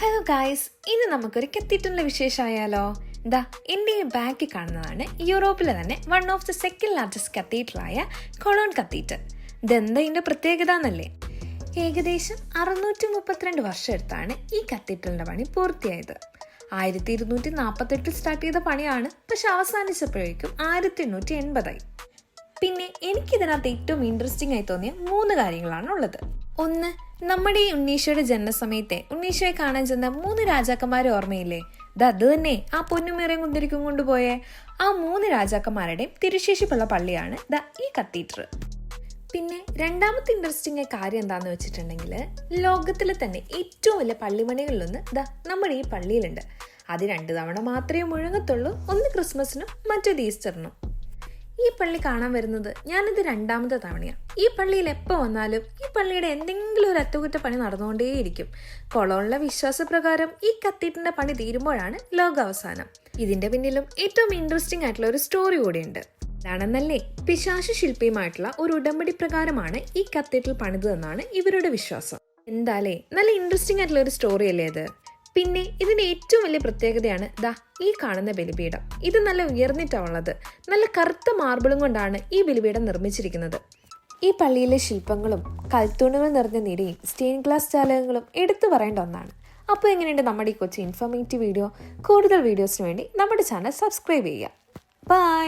Hello guys, ഇന്ന് നമുക്കൊരു കത്തീഡ്രലിന്റെ വിശേഷമായാലോ. ദാ എൻ്റെ ഈ ബാക്കിൽ കാണുന്നതാണ് യൂറോപ്പിലെ തന്നെ one of the second largest കത്തീഡ്രലായ കൊളോൺ കത്തീഡ്രൽ. ഇതെന്താ ഇതിൻ്റെ പ്രത്യേകത എന്നല്ലേ? ഏകദേശം 632 വർഷം എടുത്താണ് ഈ കത്തീഡ്രലിൻ്റെ പണി പൂർത്തിയായത്. 1248 സ്റ്റാർട്ട് ചെയ്ത പണിയാണ്, പക്ഷെ അവസാനിച്ചപ്പോഴേക്കും 1880. പിന്നെ എനിക്കിതിനകത്ത് ഏറ്റവും ഇൻട്രസ്റ്റിംഗ് ആയി തോന്നിയ 3 കാര്യങ്ങളാണ് ഉള്ളത്. ഒന്ന്, നമ്മുടെ ഈ ഉണ്ണീശോയുടെ ജനനസമയത്തെ ഉണ്ണീശോയെ കാണാൻ ചെന്ന 3 രാജാക്കന്മാരെ ഓർമ്മയില്ലേ? അത് തന്നെ ആ പൊന്നുമീറയും കുന്തിരിക്കും കൊണ്ടുപോയ ആ 3 രാജാക്കന്മാരുടെയും തിരുശേഷിപ്പുള്ള പള്ളിയാണ് ഈ കത്തീഡ്രൽ. പിന്നെ രണ്ടാമത്തെ ഇൻട്രസ്റ്റിംഗ് കാര്യം എന്താണെന്ന് വെച്ചിട്ടുണ്ടെങ്കിൽ, ലോകത്തിലെ തന്നെ ഏറ്റവും വലിയ പള്ളിമണികളിലൊന്ന് നമ്മുടെ ഈ പള്ളിയിലുണ്ട്. അത് 2 തവണ മാത്രമേ മുഴങ്ങത്തുള്ളൂ, ഒന്ന് ക്രിസ്മസിനും മറ്റേത് ഈസ്റ്ററിനും. ഈ പള്ളി കാണാൻ വരുന്നത് ഞാനിത് 2ാമത്തെ തവണയാണ്. ഈ പള്ളിയിൽ എപ്പോൾ വന്നാലും ഈ പള്ളിയുടെ എന്തെങ്കിലും ഒരു അറ്റകുറ്റപ്പണി നടന്നുകൊണ്ടേയിരിക്കും. കൊളോണിലെ വിശ്വാസപ്രകാരം ഈ കത്തീഡ്രലിന്റെ പണി തീരുമ്പോഴാണ് ലോകാവസാനം. ഇതിന്റെ പിന്നിലും ഏറ്റവും ഇൻട്രസ്റ്റിംഗ് ആയിട്ടുള്ള ഒരു സ്റ്റോറി കൂടിയുണ്ട്. അതാണെന്നല്ലേ, പിശാചു ശില്പിയുമായിട്ടുള്ള ഒരു ഉടമ്പടി പ്രകാരമാണ് ഈ കത്തീഡ്രൽ പണിതെന്നാണ് ഇവരുടെ വിശ്വാസം. എന്താലേ, നല്ല ഇൻട്രസ്റ്റിംഗ് ആയിട്ടുള്ള ഒരു സ്റ്റോറി അല്ലേ അത്. പിന്നെ ഇതിന്റെ ഏറ്റവും വലിയ പ്രത്യേകതയാണ് ഈ കാണുന്ന ബലിപീഠം. ഇത് നല്ല ഉയർന്നിട്ടുള്ളത്, നല്ല കറുത്ത മാർബിളും കൊണ്ടാണ് ഈ ബലിപീഠം നിർമ്മിച്ചിരിക്കുന്നത്. ഈ പള്ളിയിലെ ശില്പങ്ങളും കൽത്തൂണുകൾ നിറഞ്ഞ നിരയും സ്റ്റെയിൻ ഗ്ലാസ് ജാലകങ്ങളും എടുത്തു പറയേണ്ട ഒന്നാണ്. അപ്പോൾ എങ്ങനെയുണ്ട് നമ്മുടെ ഈ കൊച്ചു ഇൻഫോർമേറ്റീവ് വീഡിയോ? കൂടുതൽ വീഡിയോസിന് വേണ്ടി നമ്മുടെ ചാനൽ സബ്സ്ക്രൈബ് ചെയ്യുക. ബൈ.